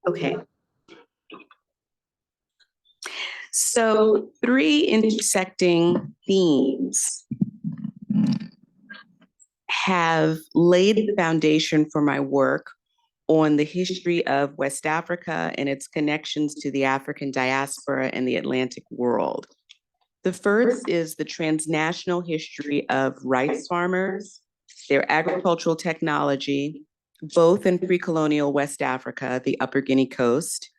Okay. So, three intersecting themes have laid the foundation for my work on the history of West Africa and its connections to the African diaspora and the Atlantic world. The first is the transnational history of rice farmers, their agricultural technology, both in pre-colonial West Africa, the Upper Guinea Coast,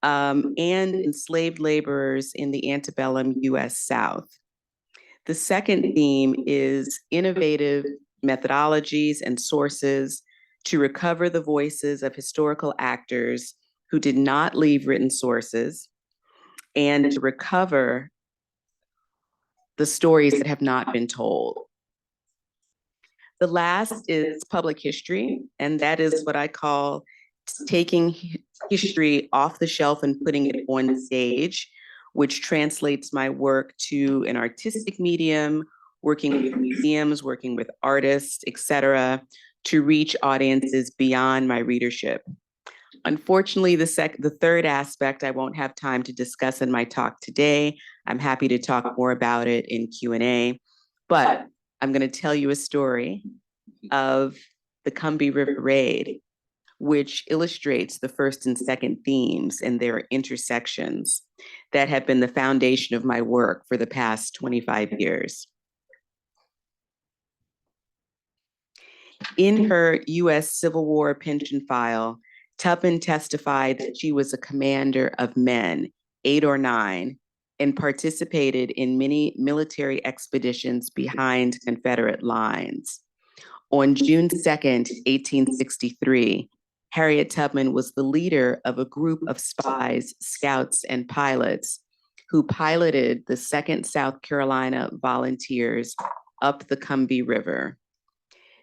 and enslaved laborers in the antebellum US South. The second theme is innovative methodologies and sources to recover the voices of historical actors who did not leave written sources and to recover the stories that have not been told. The last is public history, and that is what I call taking history off the shelf and putting it on stage, which translates my work to an artistic medium, working with museums, working with artists, etc., to reach audiences beyond my readership. Unfortunately, the third aspect I won't have time to discuss in my talk today. I'm happy to talk more about it in Q&A, but I'm going to tell you a story of the Combahee River Raid, which illustrates the first and second themes and their intersections that have been the foundation of my work for the past 25 years. In her US Civil War pension file, Tubman testified that she was a commander of men, 8 or 9, and participated in many military expeditions behind Confederate lines. On June 2nd, 1863, Harriet Tubman was the leader of a group of spies, scouts, and pilots who piloted the 2nd South Carolina Volunteers up the Combahee River.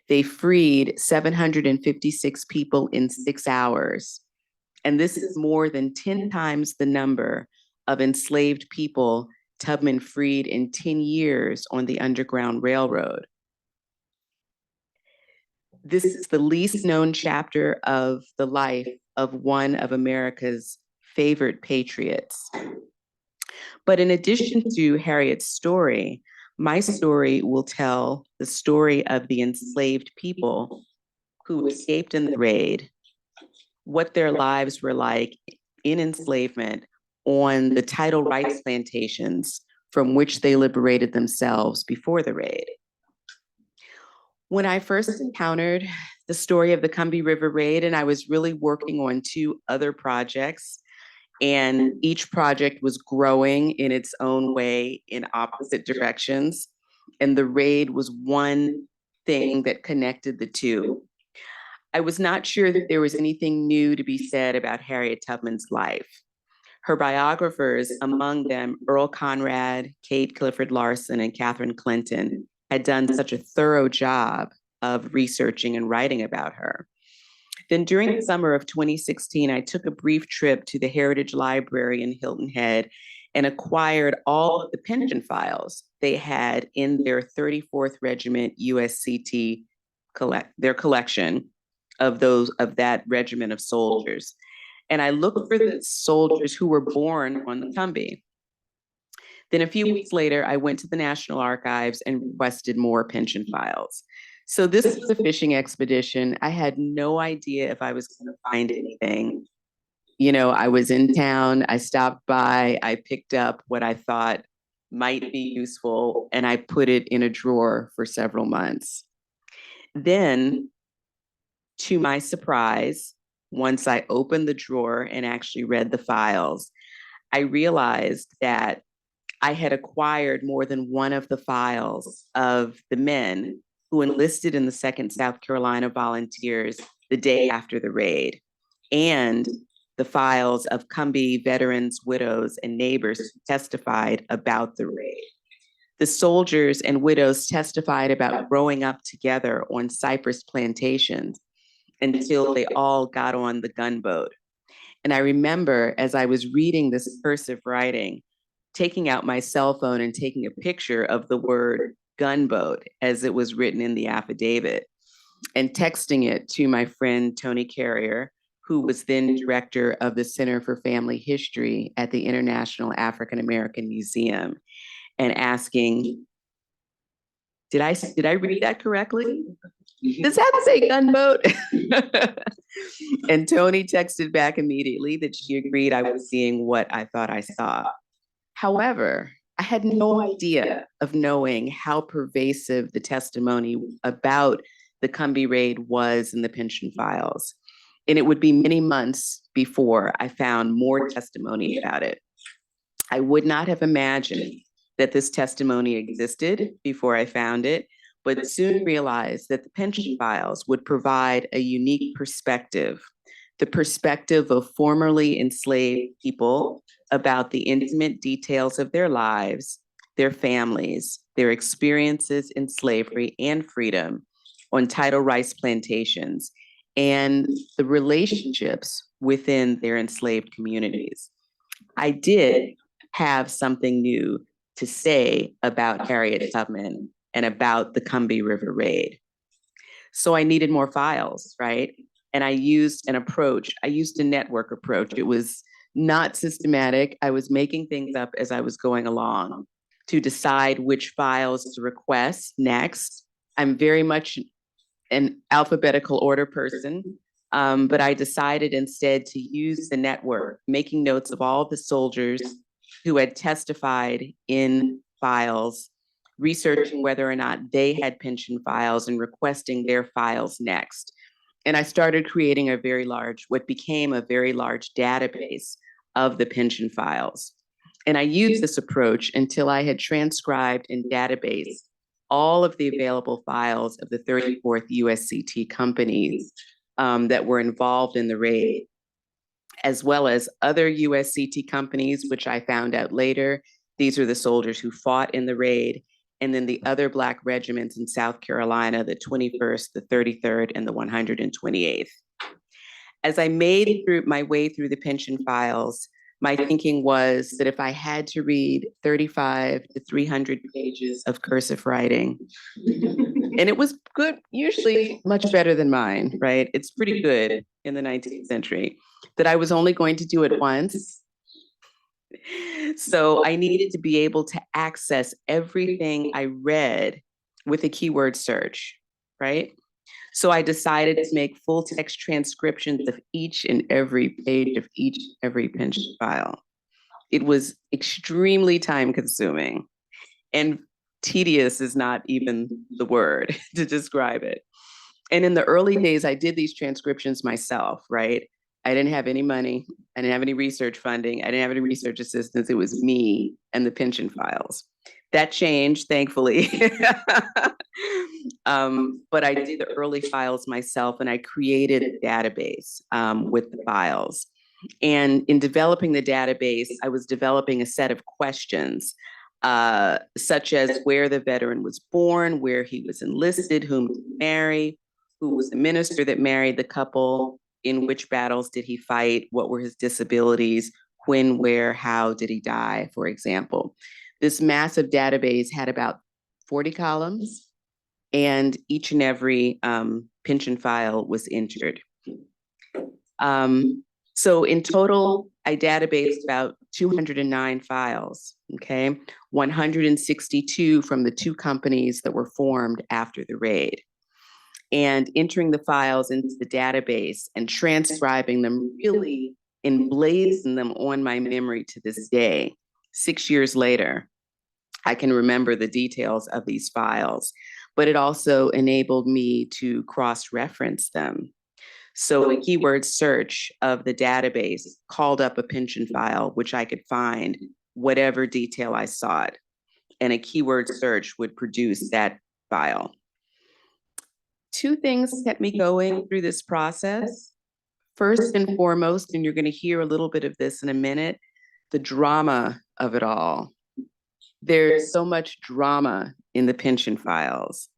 They freed 756 people in 6 hours. And this is more than 10 times the number of enslaved people Tubman freed in 10 years on the Underground Railroad. This is the least known chapter of the life of one of America's favorite patriots. But in addition to Harriet's story, my story will tell the story of the enslaved people who escaped in the raid, what their lives were like in enslavement on the tidal rice plantations from which they liberated themselves before the raid. When I first encountered the story of the Combahee River Raid, and I was really working on 2 other projects, and each project was growing in its own way in opposite directions. And the raid was one thing that connected the 2. I was not sure that there was anything new to be said about Harriet Tubman's life. Her biographers, among them Earl Conrad, Kate Clifford Larson, and Catherine Clinton, had done such a thorough job of researching and writing about her. Then during the summer of 2016, I took a brief trip to the Heritage Library in Hilton Head and acquired all of the pension files they had in their 34th Regiment USCT their collection of that regiment of soldiers. And I looked for the soldiers who were born on the Combahee. Then a few weeks later, I went to the National Archives and requested more pension files. So this was a fishing expedition. I had no idea if I was going to find anything. You know, I was in town, I stopped by, I picked up what I thought might be useful, and I put it in a drawer for several months. Then, to my surprise, once I opened the drawer and actually read the files, I realized that I had acquired more than one of the files of the men who enlisted in the 2nd South Carolina Volunteers the day after the raid, and the files of Combahee veterans, widows, and neighbors who testified about the raid. The soldiers and widows testified about growing up together on cypress plantations until they all got on the gunboat. And I remember as I was reading this cursive writing, taking out my cell phone and taking a picture of the word gunboat as it was written in the affidavit and texting it to my friend Tony Carrier, who was then director of the Center for Family History at the International African American Museum, and asking, did I read that correctly? Does that say gunboat? And Toni texted back immediately that she agreed I was seeing what I thought I saw. However, I had no idea of knowing how pervasive the testimony about the Combie raid was in the pension files. And it would be many months before I found more testimony about it. I would not have imagined that this testimony existed before I found it, but soon realized that the pension files would provide a unique perspective, the perspective of formerly enslaved people about the intimate details of their lives, their families, their experiences in slavery and freedom on tidal rice plantations, and the relationships within their enslaved communities. I did have something new to say about Harriet Tubman and about the Combie River Raid. So I needed more files, right? And I used a network approach. It was not systematic. I was making things up as I was going along to decide which files to request next. I'm very much an alphabetical order person, but I decided instead to use the network, making notes of all the soldiers who had testified in files, researching whether or not they had pension files and requesting their files next. And I started creating what became a very large database of the pension files. And I used this approach until I had transcribed and databased all of the available files of the 34th USCT companies that were involved in the raid, as well as other USCT companies, which I found out later. These are the soldiers who fought in the raid, and then the other Black regiments in South Carolina, the 21st, the 33rd, and the 128th. As I made my way through the pension files, my thinking was that if I had to read 35 to 300 pages of cursive writing, and it was good, usually much better than mine, right? It's pretty good in the 19th century, that I was only going to do it once. So I needed to be able to access everything I read with a keyword search, right? So I decided to make full text transcriptions of each and every page of every pension file. It was extremely time consuming, and tedious is not even the word to describe it. And in the early days, I did these transcriptions myself, right? I didn't have any money. I didn't have any research funding. I didn't have any research assistants. It was me and the pension files. That changed, thankfully. But I did the early files myself, and I created a database with the files. And in developing the database, I was developing a set of questions, such as where the veteran was born, where he was enlisted, whom he married, who was the minister that married the couple, in which battles did he fight, what were his disabilities, when, where, how did he die, for example. This massive database had about 40 columns, and each and every pension file was entered. So in total, I databased about 209 files, okay? 162 from the two companies that were formed after the raid. And entering the files into the database and transcribing them really emblazoned them on my memory to this day. 6 years later, I can remember the details of these files, but it also enabled me to cross-reference them. So a keyword search of the database called up a pension file, which I could find whatever detail I sought, and a keyword search would produce that file. Two things kept me going through this process. First and foremost, and you're going to hear a little bit of this in a minute, the drama of it all. There's so much drama in the pension files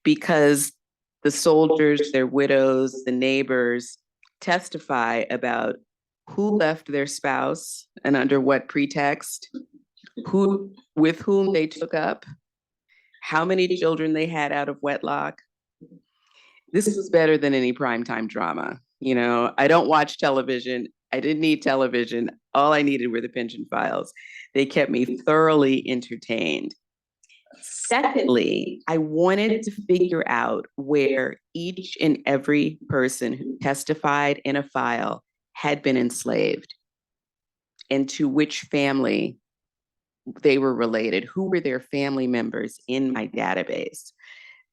because the soldiers, their widows, the neighbors testify about who left their spouse and under what pretext, with whom they took up, how many children they had out of wedlock. This was better than any primetime drama, You know, I don't watch television. I didn't need television. All I needed were the pension files. They kept me thoroughly entertained. Secondly, I wanted to figure out where each and every person who testified in a file had been enslaved and to which family they were related, who were their family members in my database.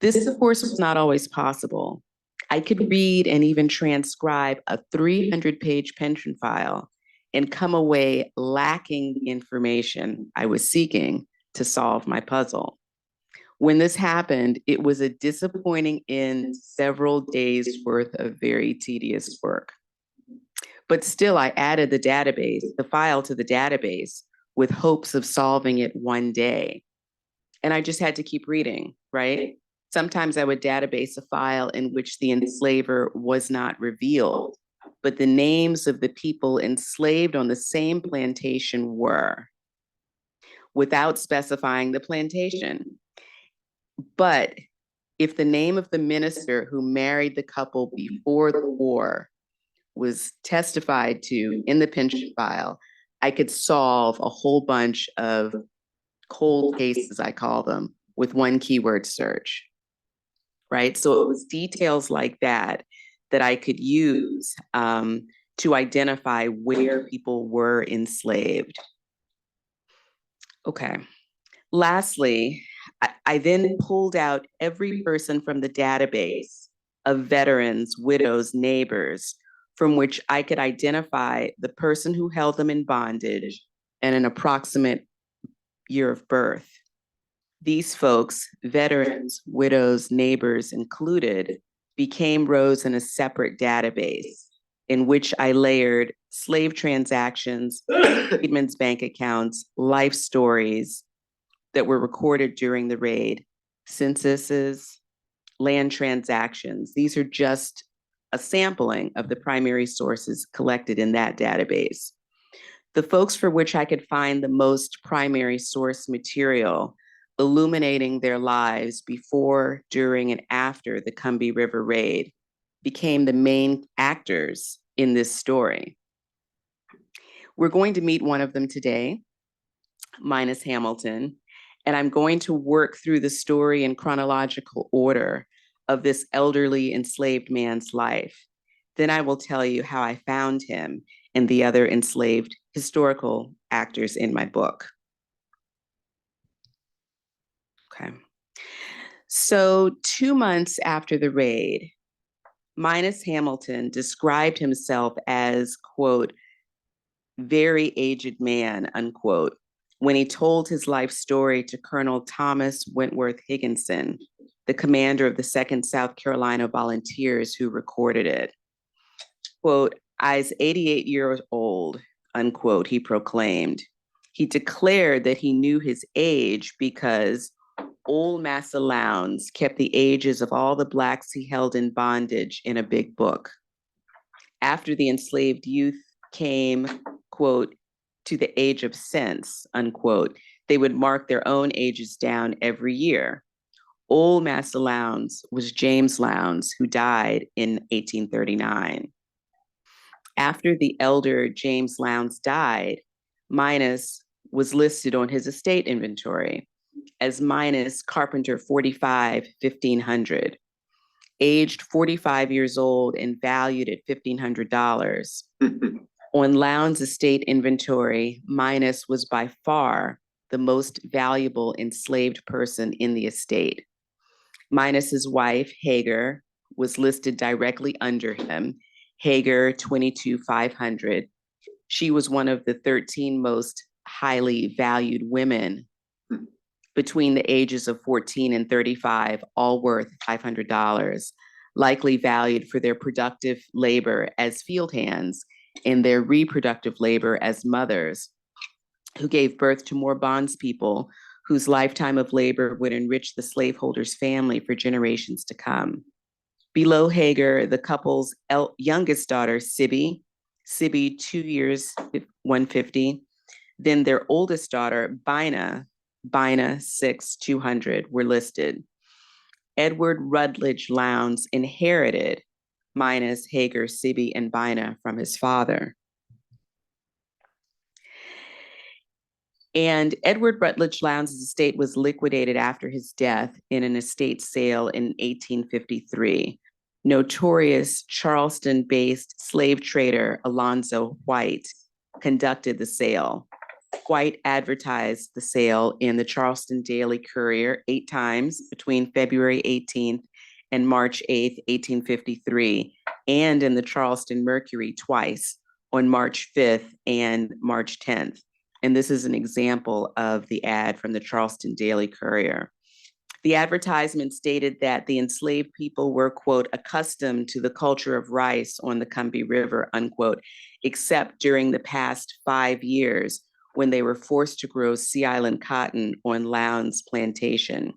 This, of course, was not always possible. I could read and even transcribe a 300-page pension file and come away lacking the information I was seeking to solve my puzzle. When this happened, it was a disappointing end, several days worth of very tedious work. But still, I added the file to the database with hopes of solving it one day. And I just had to keep reading, right? Sometimes I would database a file in which the enslaver was not revealed, but the names of the people enslaved on the same plantation were, without specifying the plantation. But if the name of the minister who married the couple before the war was testified to in the pension file, I could solve a whole bunch of cold cases, I call them, with one keyword search, right? So it was details like that that I could use to identify where people were enslaved. Okay. Lastly, I then pulled out every person from the database of veterans, widows, neighbors, from which I could identify the person who held them in bondage and an approximate year of birth. These folks, veterans, widows, neighbors included, became rows in a separate database in which I layered slave transactions, freedmen's bank accounts, life stories that were recorded during the raid, censuses, land transactions. These are just a sampling of the primary sources collected in that database. The folks for which I could find the most primary source material illuminating their lives before, during, and after the Combahee River raid became the main actors in this story. We're going to meet one of them today, Minus Hamilton, and I'm going to work through the story in chronological order of this elderly enslaved man's life. Then I will tell you how I found him and the other enslaved historical actors in my book. Okay. So 2 months after the raid, Minus Hamilton described himself as, quote, very aged man, unquote, when he told his life story to Colonel Thomas Wentworth Higginson, the commander of the 2nd South Carolina Volunteers who recorded it. Quote, I was 88 years old, unquote, he proclaimed. He declared that he knew his age because old Massa Lowndes kept the ages of all the Blacks he held in bondage in a big book. After the enslaved youth came, quote, to the age of sense, unquote, they would mark their own ages down every year. Old Massa Lowndes was James Lowndes, who died in 1839. After the elder James Lowndes died, Minus was listed on his estate inventory as Minus Carpenter 45, 1500, aged 45 years old and valued at $1,500. On Lowndes' estate inventory, Minus was by far the most valuable enslaved person in the estate. Minus's wife, Hagar, was listed directly under him, Hagar 22,500. She was one of the 13 most highly valued women between the ages of 14 and 35, all worth $500, likely valued for their productive labor as field hands and their reproductive labor as mothers, who gave birth to more bondspeople whose lifetime of labor would enrich the slaveholder's family for generations to come. Below Hagar, the couple's youngest daughter, Sibby, 2 years, 150. Then their oldest daughter, Bina, 6, 200, were listed. Edward Rutledge Lowndes inherited minus Hagar, Sibi, and Bina from his father. And Edward Rutledge Lowndes' estate was liquidated after his death in an estate sale in 1853. Notorious Charleston-based slave trader Alonzo White conducted the sale. White advertised the sale in the Charleston Daily Courier 8 times between February 18th and March 8th, 1853, and in the Charleston Mercury twice on March 5th and March 10th. And this is an example of the ad from the Charleston Daily Courier. The advertisement stated that the enslaved people were, quote, accustomed to the culture of rice on the Combahee River, unquote, except during the past 5 years when they were forced to grow Sea Island cotton on Lowndes' plantation.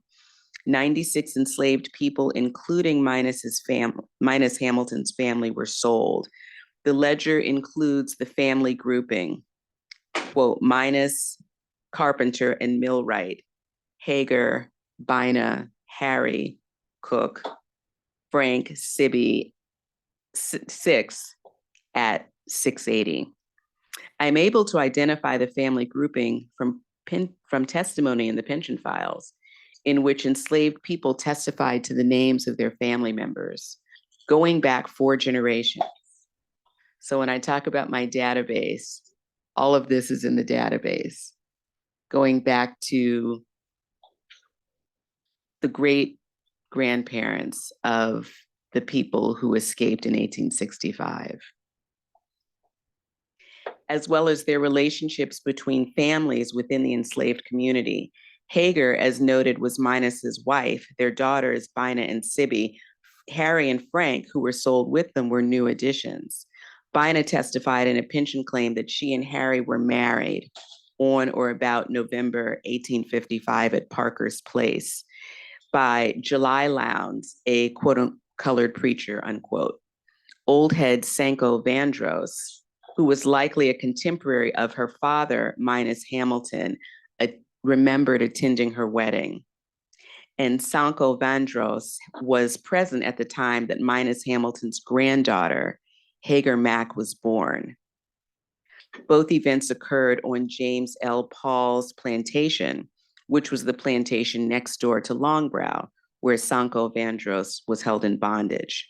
96 enslaved people, including minus Hamilton's family, were sold. The ledger includes the family grouping, quote, minus Carpenter and Millwright, Hagar, Bina, Harry, Cook, Frank, Sibi, 6 at 680. I'm able to identify the family grouping from testimony in the pension files, in which enslaved people testified to the names of their family members, going back 4 generations. So when I talk about my database, all of this is in the database, going back to the great grandparents of the people who escaped in 1865, as well as their relationships between families within the enslaved community. Hagar, as noted, was Minus's wife. Their daughters, Bina and Sibi, Harry and Frank, who were sold with them, were new additions. Bina testified in a pension claim that she and Harry were married on or about November 1855 at Parker's Place by July Lowndes, a quote colored preacher, unquote. Old head Sanko Vandross, who was likely a contemporary of her father, minus Hamilton, remembered attending her wedding. And Sanko Vandross was present at the time that minus Hamilton's granddaughter, Hagar Mack, was born. Both events occurred on James L. Paul's plantation, which was the plantation next door to Longbrow, where Sanko Vandross was held in bondage.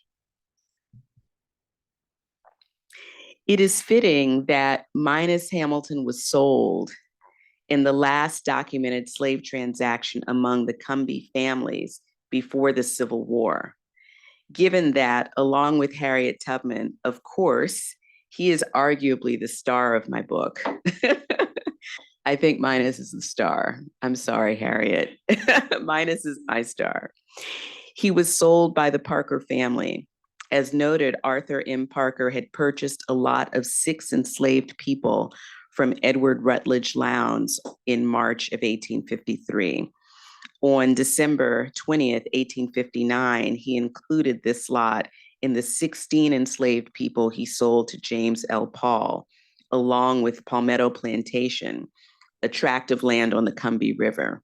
It is fitting that minus Hamilton was sold in the last documented slave transaction among the Combahee families before the Civil War, given that, along with Harriet Tubman, of course, he is arguably the star of my book. I think Minus is the star. I'm sorry, Harriet. Minus is my star. He was sold by the Parker family. As noted, Arthur M. Parker had purchased a lot of 6 enslaved people from Edward Rutledge Lowndes in March of 1853. On December 20th, 1859, he included this lot in the 16 enslaved people he sold to James L. Paul, along with Palmetto Plantation, a tract of land on the Combahee River.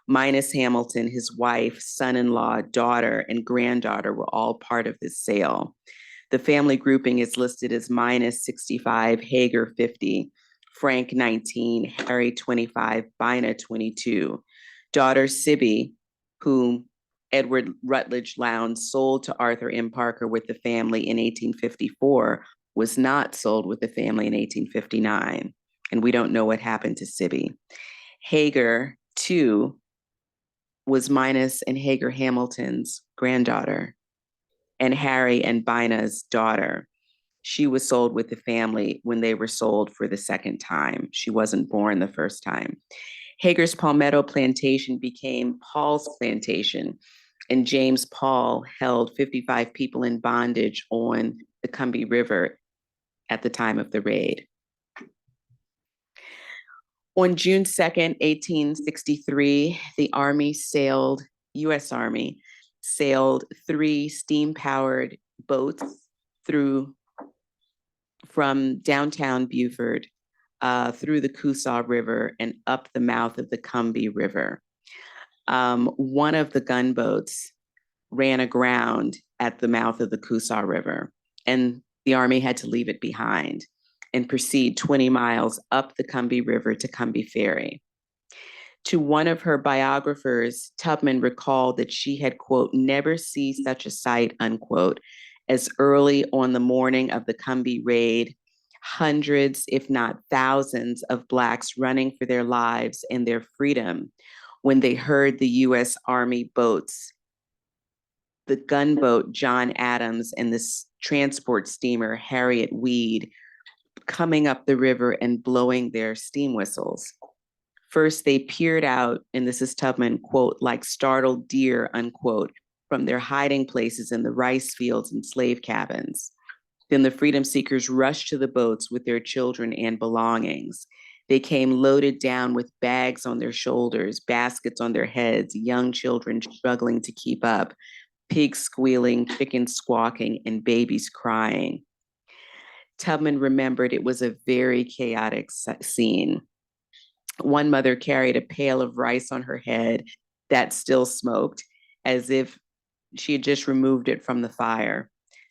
Minus Hamilton, his wife, son-in-law, daughter, and granddaughter were all part of this sale. The family grouping is listed as minus 65, Hagar 50, Frank 19, Harry 25, Bina 22. Daughter Sibi, whom Edward Rutledge Lowndes sold to Arthur M. Parker with the family in 1854, was not sold with the family in 1859. And we don't know what happened to Sibi. Hagar, too, was Minus and Hagar Hamilton's granddaughter, and Harry and Bina's daughter. She was sold with the family when they were sold for the second time. She wasn't born the first time. Hagar's Palmetto Plantation became Paul's plantation, and James Paul held 55 people in bondage on the Combahee River at the time of the raid. On June 2nd, 1863, the U.S. Army sailed 3 steam-powered boats from downtown Beaufort through the Coosaw River and up the mouth of the Combahee River. One of the gunboats ran aground at the mouth of the Coosaw River, and the Army had to leave it behind and proceed 20 miles up the Combahee River to Combahee Ferry. To one of her biographers, Tubman recalled that she had, quote, never seen such a sight, unquote, as early on the morning of the Combahee raid, hundreds, if not thousands, of Blacks running for their lives and their freedom when they heard the U.S. Army boats, the gunboat John Adams and the transport steamer Harriet Weed, coming up the river and blowing their steam whistles. First, they peered out, and this is Tubman, quote, like startled deer, unquote, from their hiding places in the rice fields and slave cabins. Then the freedom seekers rushed to the boats with their children and belongings. They came loaded down with bags on their shoulders, baskets on their heads, young children struggling to keep up, pigs squealing, chickens squawking, and babies crying. Tubman remembered it was a very chaotic scene. One mother carried a pail of rice on her head that still smoked, as if she had just removed it from the fire.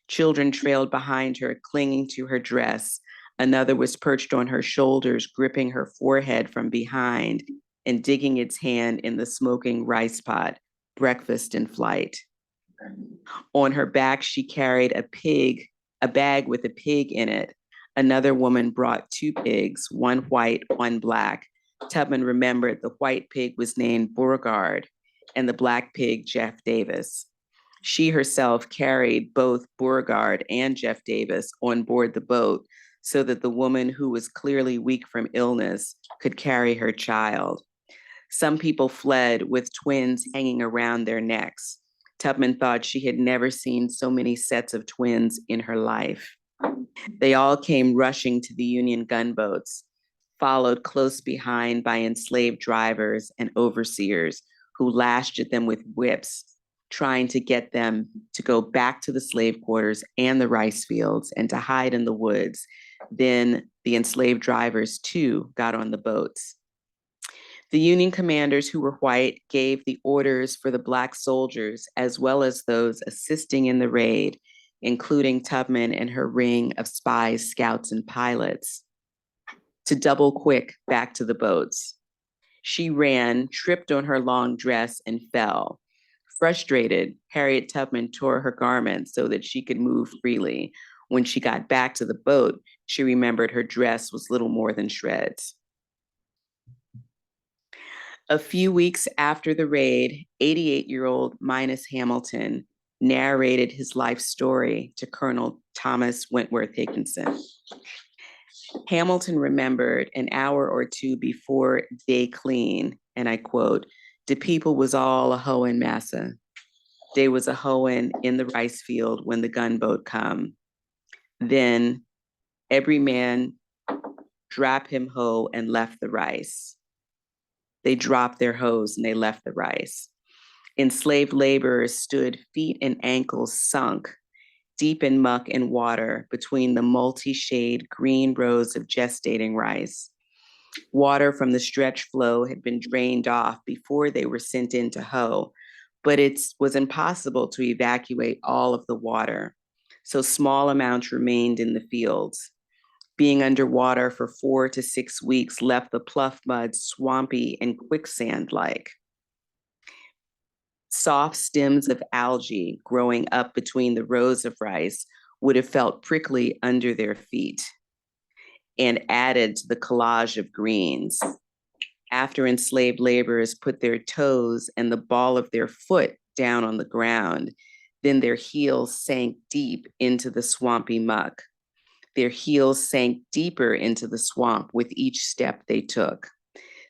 Children trailed behind her, clinging to her dress. Another was perched on her shoulders, gripping her forehead from behind and digging its hand in the smoking rice pot, breakfast in flight. On her back, she carried a bag with a pig in it. Another woman brought 2 pigs, one white, one black. Tubman remembered the white pig was named Beauregard and the black pig, Jeff Davis. She herself carried both Beauregard and Jeff Davis on board the boat so that the woman who was clearly weak from illness could carry her child. Some people fled with twins hanging around their necks. Tubman thought she had never seen so many sets of twins in her life. They all came rushing to the Union gunboats, followed close behind by enslaved drivers and overseers who lashed at them with whips, trying to get them to go back to the slave quarters and the rice fields and to hide in the woods. Then the enslaved drivers, too, got on the boats. The Union commanders who were white gave the orders for the Black soldiers, as well as those assisting in the raid, including Tubman and her ring of spies, scouts, and pilots, to double quick back to the boats. She ran, tripped on her long dress, and fell. Frustrated, Harriet Tubman tore her garments so that she could move freely. When she got back to the boat, she remembered her dress was little more than shreds. A few weeks after the raid, 88-year-old Minus Hamilton narrated his life story to Colonel Thomas Wentworth Higginson. Hamilton remembered an hour or two before day clean, and I quote, "The people was all a hoeing massa. They was a hoeing in the rice field when the gunboat come. Then every man drop him hoe and left the rice. They dropped their hoes and they left the rice. Enslaved laborers stood feet and ankles sunk deep in muck and water between the multi-shade green rows of gestating rice. Water from the stretch flow had been drained off before they were sent in to hoe, but it was impossible to evacuate all of the water, so small amounts remained in the fields. Being underwater for 4 to 6 weeks left the plough mud swampy and quicksand-like. Soft stems of algae growing up between the rows of rice would have felt prickly under their feet and added to the collage of greens. After enslaved laborers put their toes and the ball of their foot down on the ground, then their heels sank deep into the swampy muck. Their heels sank deeper into the swamp with each step they took.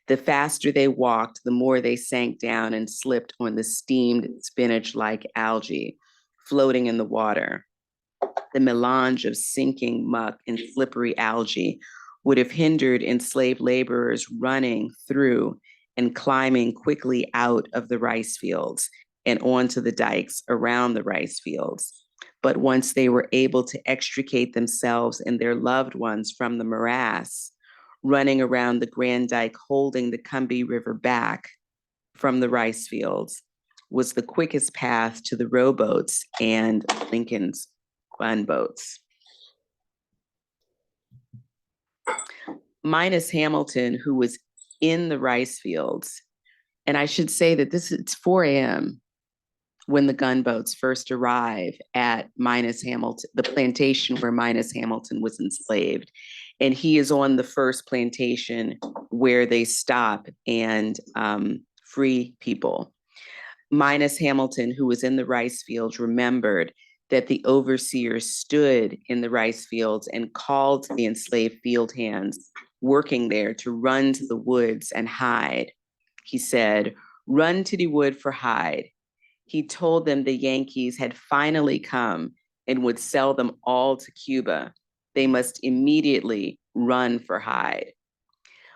The faster they walked, the more they sank down and slipped on the steamed spinach-like algae floating in the water. The melange of sinking muck and slippery algae would have hindered enslaved laborers running through and climbing quickly out of the rice fields and onto the dikes around the rice fields. But once they were able to extricate themselves and their loved ones from the morass, running around the Grand Dike, holding the Combahee River back from the rice fields, was the quickest path to the rowboats and Lincoln's gunboats. Minus Hamilton, who was in the rice fields. And I should say that it's 4 a.m. when the gunboats first arrive at Minus Hamilton, the plantation where Minus Hamilton was enslaved. And he is on the first plantation where they stop and free people. Minus Hamilton, who was in the rice fields, remembered that the overseer stood in the rice fields and called the enslaved field hands working there to run to the woods and hide. He said, "Run to the wood for hide." He told them the Yankees had finally come and would sell them all to Cuba. They must immediately run for hide.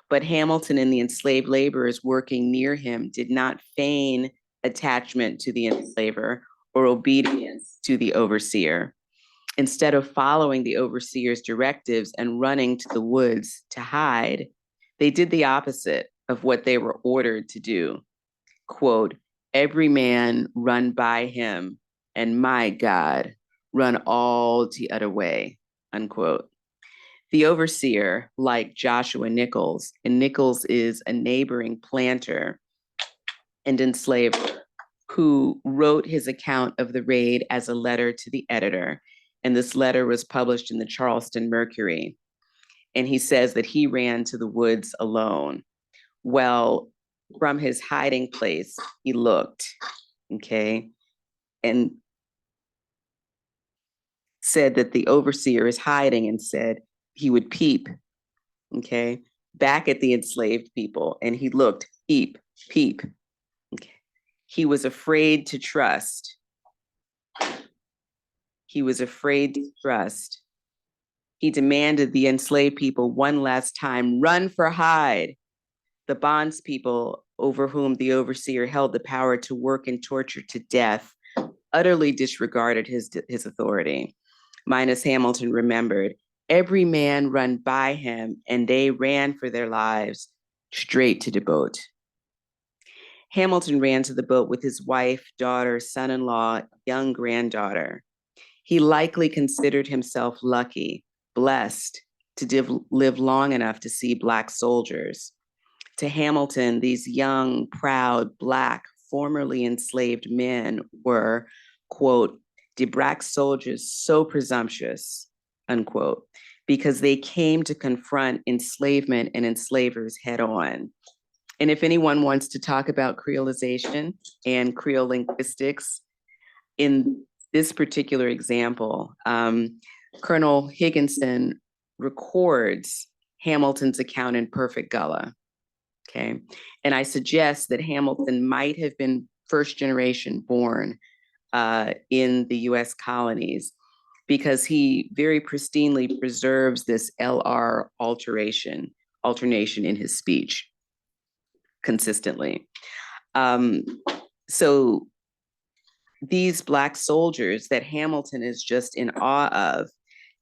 But Hamilton and the enslaved laborers working near him did not feign attachment to the enslaver or obedience to the overseer. Instead of following the overseer's directives and running to the woods to hide, they did the opposite of what they were ordered to do. Quote, "Every man run by him, and my God, run all the other way," unquote. The overseer, like Joshua Nichols, and Nichols is a neighboring planter and enslaver who wrote his account of the raid as a letter to the editor. And this letter was published in the Charleston Mercury. And he says that he ran to the woods alone. Well, from his hiding place, he looked, okay, and said that the overseer is hiding and said he would peep, okay, back at the enslaved people. And he looked, peep, peep. Okay. He was afraid to trust. He was afraid to trust. He demanded the enslaved people one last time, "Run for hide." The bondspeople over whom the overseer held the power to work and torture to death utterly disregarded his authority. Minus Hamilton remembered, every man run by him, and they ran for their lives straight to the boat. Hamilton ran to the boat with his wife, daughter, son-in-law, young granddaughter. He likely considered himself lucky, blessed to live long enough to see Black soldiers. To Hamilton, these young, proud, Black, formerly enslaved men were, quote, "the Black soldiers so presumptuous," unquote, because they came to confront enslavement and enslavers head on. And if anyone wants to talk about creolization and Creole linguistics, in this particular example, Colonel Higginson records Hamilton's account in perfect Gullah. Okay. And I suggest that Hamilton might have been first generation born in the US colonies because he very pristinely preserves this LR alternation in his speech consistently. So these Black soldiers that Hamilton is just in awe of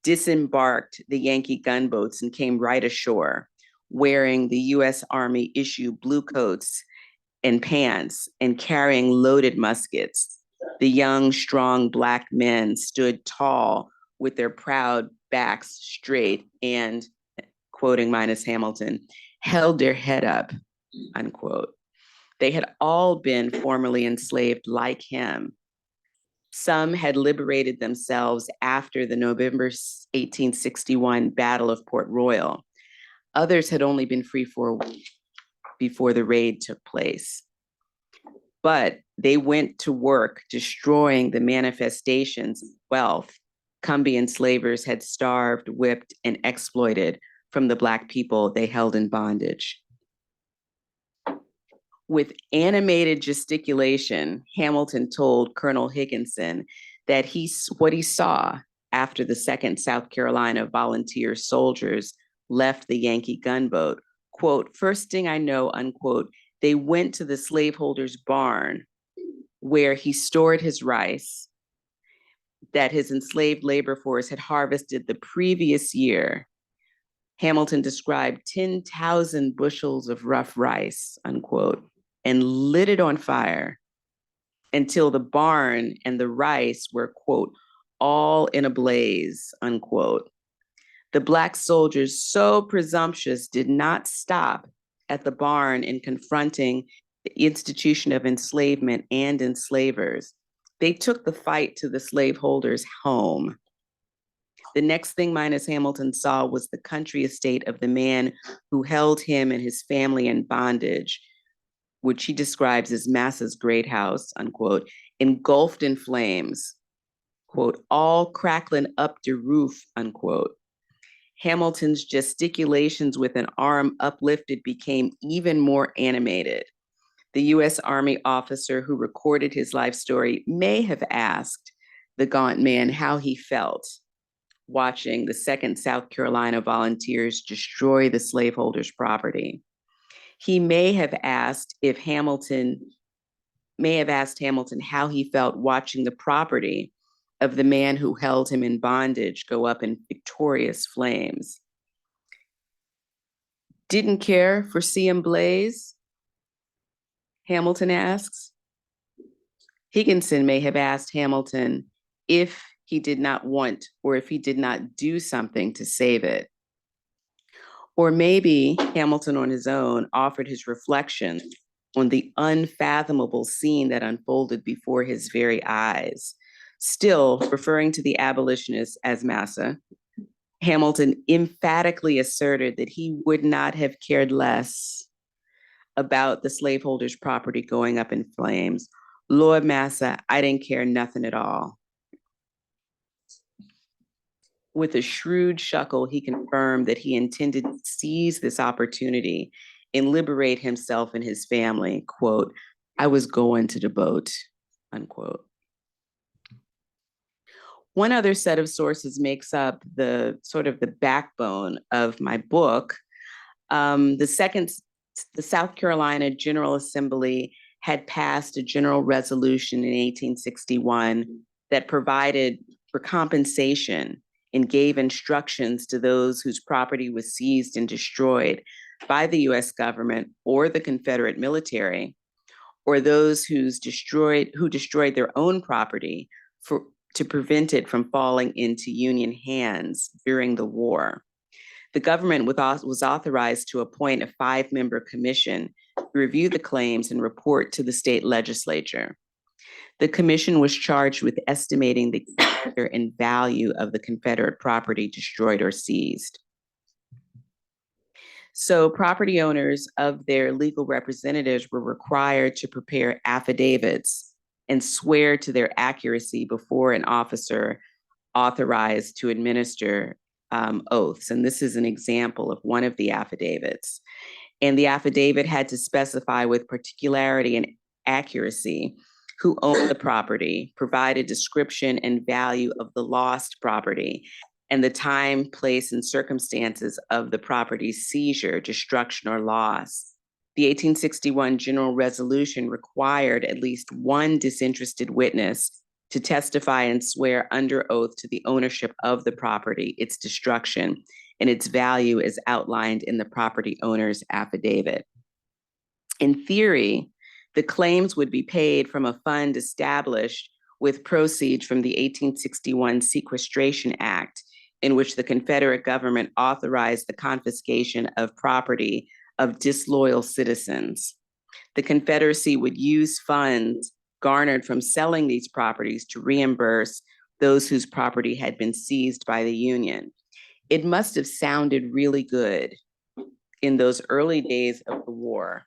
disembarked the Yankee gunboats and came right ashore, wearing the US Army issue blue coats and pants and carrying loaded muskets. The young, strong Black men stood tall with their proud backs straight and, quoting Minus Hamilton, held their head up, unquote. They had all been formerly enslaved like him. Some had liberated themselves after the November 1861 Battle of Port Royal. Others had only been free for a week before the raid took place. But they went to work destroying the manifestations of wealth Combie enslavers had starved, whipped, and exploited from the Black people they held in bondage. With animated gesticulation, Hamilton told Colonel Higginson that what he saw after the 2nd South Carolina volunteer soldiers left the Yankee gunboat, quote, "First thing I know," unquote, they went to the slaveholder's barn where he stored his rice that his enslaved labor force had harvested the previous year. Hamilton described 10,000 bushels of rough rice, unquote, and lit it on fire until the barn and the rice were, quote, all in a blaze, unquote. The Black soldiers, so presumptuous, did not stop at the barn in confronting the institution of enslavement and enslavers. They took the fight to the slaveholders' home. The next thing Minus Hamilton saw was the country estate of the man who held him and his family in bondage, which he describes as Massa's great house, unquote, engulfed in flames, quote, all crackling up the roof, unquote. Hamilton's gesticulations with an arm uplifted became even more animated. The US Army officer who recorded his life story may have asked the gaunt man how he felt watching the 2nd South Carolina Volunteers destroy the slaveholders' property. He may have asked Hamilton how he felt watching the property of the man who held him in bondage go up in victorious flames. Didn't care for seeing blaze? Hamilton asks. Higginson may have asked Hamilton if he did not want or if he did not do something to save it. Or maybe Hamilton on his own offered his reflection on the unfathomable scene that unfolded before his very eyes. Still, referring to the abolitionists as Massa, Hamilton emphatically asserted that he would not have cared less about the slaveholders' property going up in flames. Lord Massa, I didn't care nothing at all. With a shrewd chuckle, he confirmed that he intended to seize this opportunity and liberate himself and his family. Quote, I was going to the boat, unquote. One other set of sources makes up the sort of the backbone of my book. The South Carolina General Assembly had passed a general resolution in 1861 that provided for compensation and gave instructions to those whose property was seized and destroyed by the US government or the Confederate military, or those who destroyed their own property to prevent it from falling into Union hands during the war. The government was authorized to appoint a 5-member commission to review the claims and report to the state legislature. The commission was charged with estimating the character and value of the Confederate property destroyed or seized. So property owners of their legal representatives were required to prepare affidavits and swear to their accuracy before an officer authorized to administer oaths. And this is an example of one of the affidavits. And the affidavit had to specify with particularity and accuracy who owned the property, provide a description and value of the lost property, and the time, place, and circumstances of the property's seizure, destruction, or loss. The 1861 General Resolution required at least one disinterested witness to testify and swear under oath to the ownership of the property, its destruction, and its value as outlined in the property owner's affidavit. In theory, the claims would be paid from a fund established with proceeds from the 1861 Sequestration Act, in which the Confederate government authorized the confiscation of property of disloyal citizens. The Confederacy would use funds garnered from selling these properties to reimburse those whose property had been seized by the Union. It must have sounded really good in those early days of the war,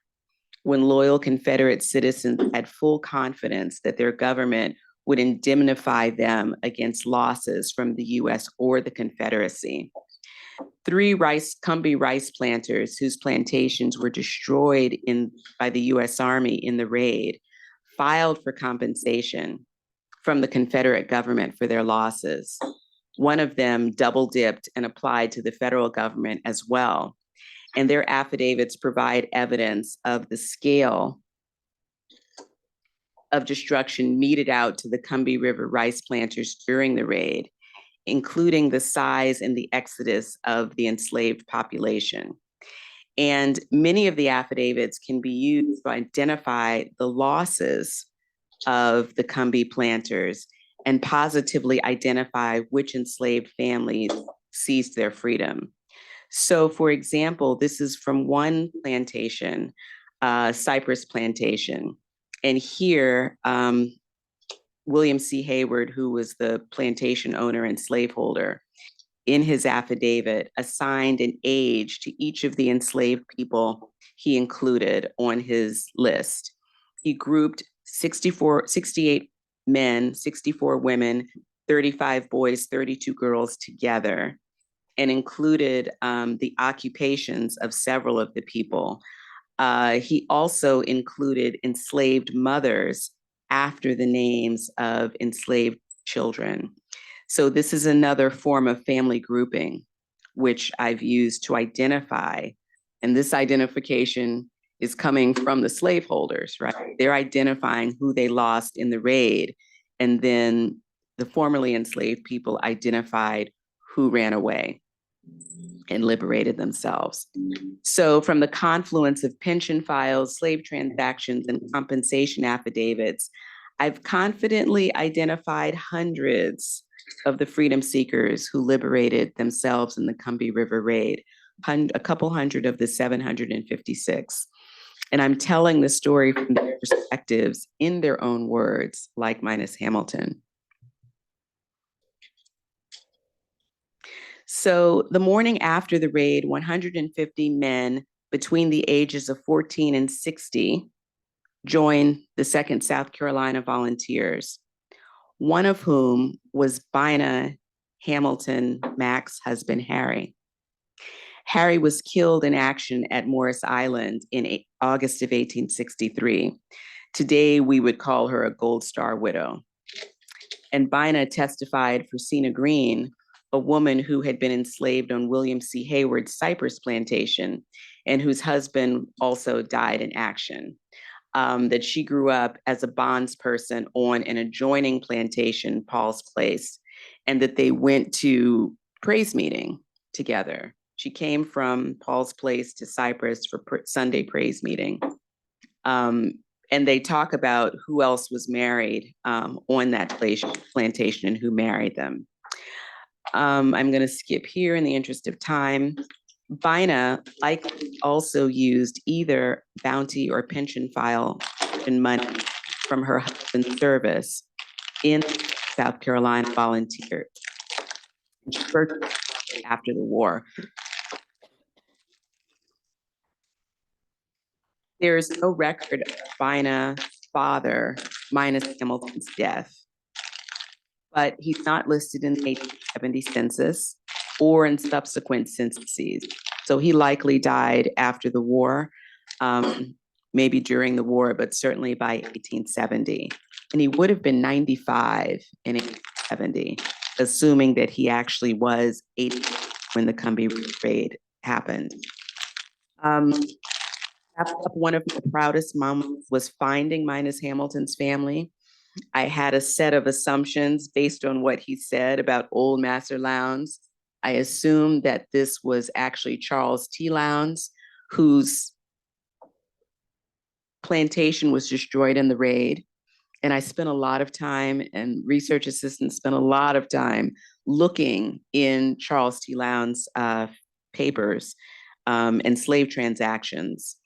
when loyal Confederate citizens had full confidence that their government would indemnify them against losses from the US or the Confederacy. 3 Cumbie rice planters whose plantations were destroyed by the US Army in the raid filed for compensation from the Confederate government for their losses. One of them double dipped and applied to the federal government as well. And their affidavits provide evidence of the scale of destruction meted out to the Combahee River rice planters during the raid, including the size and the exodus of the enslaved population. And many of the affidavits can be used to identify the losses of the Combee planters and positively identify which enslaved families seized their freedom. So, for example, this is from one plantation, cypress plantation. And here, William C. Hayward, who was the plantation owner and slaveholder, in his affidavit assigned an age to each of the enslaved people he included on his list. He grouped 68 men, 64 women, 35 boys, 32 girls together, and included the occupations of several of the people. He also included enslaved mothers after the names of enslaved children. So this is another form of family grouping, which I've used to identify. And this identification is coming from the slaveholders, right? They're identifying who they lost in the raid. And then the formerly enslaved people identified who ran away and liberated themselves. So from the confluence of pension files, slave transactions, and compensation affidavits, I've confidently identified hundreds of the freedom seekers who liberated themselves in the Combee River Raid, a couple hundred of the 756. And I'm telling the story from their perspectives in their own words, like Minus Hamilton. So the morning after the raid, 150 men between the ages of 14 and 60 joined the 2nd South Carolina Volunteers, one of whom was Vansina Hamilton Mack's husband, Harry. Harry was killed in action at Morris Island in August of 1863. Today, we would call her a Gold Star widow. And Vansina testified for Sina Green, a woman who had been enslaved on William C. Hayward's cypress plantation and whose husband also died in action. That she grew up as a bondsperson on an adjoining plantation, Paul's Place, and that they went to praise meeting together. She came from Paul's Place to Cypress for Sunday praise meeting. And they talk about who else was married on that plantation and who married them. I'm going to skip here in the interest of time. Vansina likely also used either bounty or pension file and money from her husband's service in South Carolina Volunteer after the war. There is no record of Vansina's father, Minus Hamilton's death, but he's not listed in the 1870 census or in subsequent censuses. So he likely died after the war, maybe during the war, but certainly by 1870. And he would have been 95 in 1870, assuming that he actually was 80 when the Combee raid happened. One of my proudest moments was finding Minus Hamilton's family. I had a set of assumptions based on what he said about Old Master Lowndes. I assumed that this was actually Charles T. Lowndes, whose plantation was destroyed in the raid. And I spent a lot of time, and research assistants spent a lot of time looking in Charles T. Lowndes' papers and slave transactions,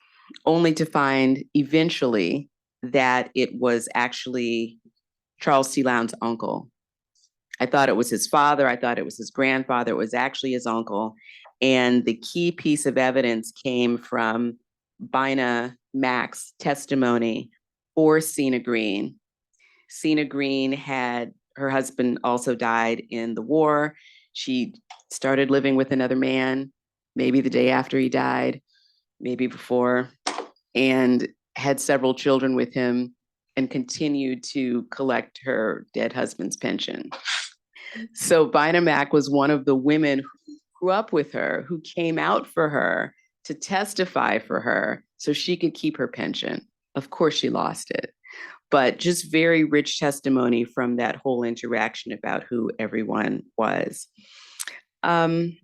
only to find eventually that it was actually Charles T. Lowndes' uncle. I thought it was his father. I thought it was his grandfather. It was actually his uncle. And the key piece of evidence came from Vansina Mack's testimony for Sina Green. Sina Green had, her husband also died in the war. She started living with another man, maybe the day after he died, maybe before, and had several children with him and continued to collect her dead husband's pension. So Vansina Mack was one of the women who grew up with her, who came out for her to testify for her so she could keep her pension. Of course, she lost it, but just very rich testimony from that whole interaction about who everyone was. My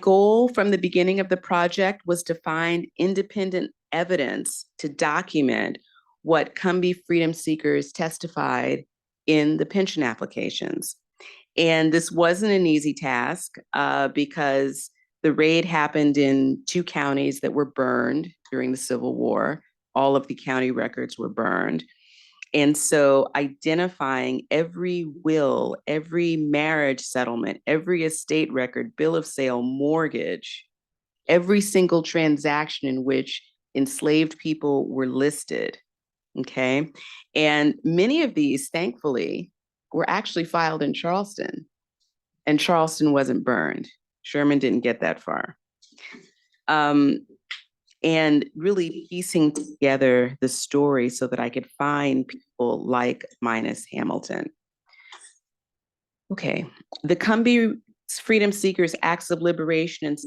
goal from the beginning of the project was to find independent evidence to document what Combee freedom seekers testified in the pension applications. And this wasn't an easy task because the raid happened in 2 counties that were burned during the Civil War. All of the county records were burned. And so identifying every will, every marriage settlement, every estate record, bill of sale, mortgage, every single transaction in which enslaved people were listed, okay? And many of these, thankfully, were actually filed in Charleston, and Charleston wasn't burned. Sherman didn't get that far. And really piecing together the story so that I could find people like Minus Hamilton. Okay, the Combee freedom seekers' acts of liberation and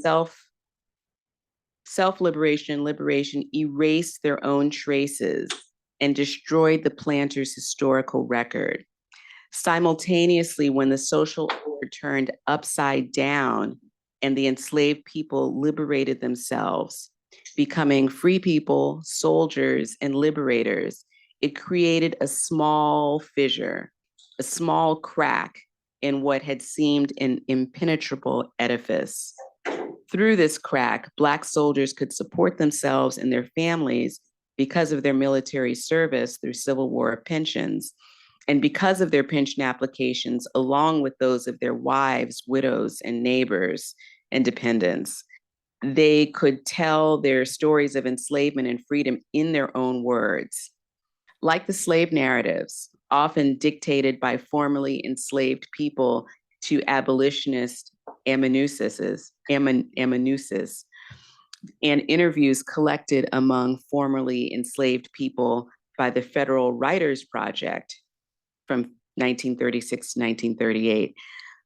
self-liberation and liberation erased their own traces and destroyed the planters' historical record. Simultaneously, when the social order turned upside down and the enslaved people liberated themselves, becoming free people, soldiers, and liberators, it created a small fissure, a small crack in what had seemed an impenetrable edifice. Through this crack, Black soldiers could support themselves and their families because of their military service through Civil War pensions, and because of their pension applications, along with those of their wives, widows, and neighbors and dependents. They could tell their stories of enslavement and freedom in their own words. Like the slave narratives, often dictated by formerly enslaved people to abolitionist amanuenses, and interviews collected among formerly enslaved people by the Federal Writers Project from 1936 to 1938.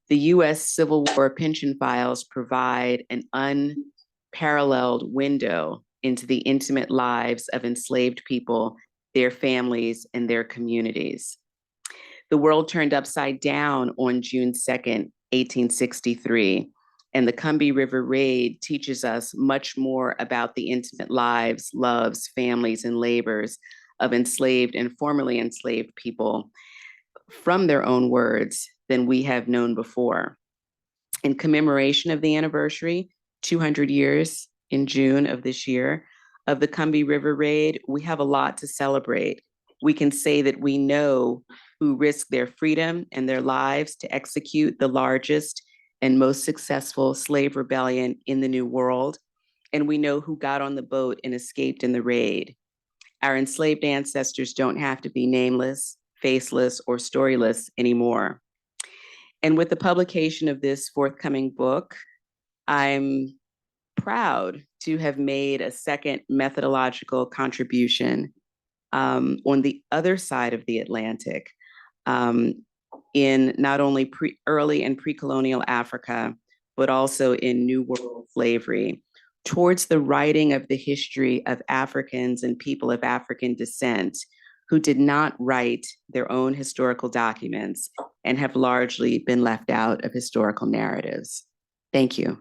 The US Civil War pension files provide an unparalleled window into the intimate lives of enslaved people, their families, and their communities. The world turned upside down on June 2nd, 1863, and the Combee River Raid teaches us much more about the intimate lives, loves, families, and labors of enslaved and formerly enslaved people from their own words than we have known before. In commemoration of the anniversary, 200 years in June of this year, of the Combee River Raid, we have a lot to celebrate. We can say that we know who risked their freedom and their lives to execute the largest and most successful slave rebellion in the New World, and we know who got on the boat and escaped in the raid. Our enslaved ancestors don't have to be nameless, faceless, or storyless anymore. And with the publication of this forthcoming book, I'm proud to have made a second methodological contribution on the other side of the Atlantic, in not only early and pre-colonial Africa, but also in New World slavery, towards the writing of the history of Africans and people of African descent who did not write their own historical documents and have largely been left out of historical narratives. Thank you.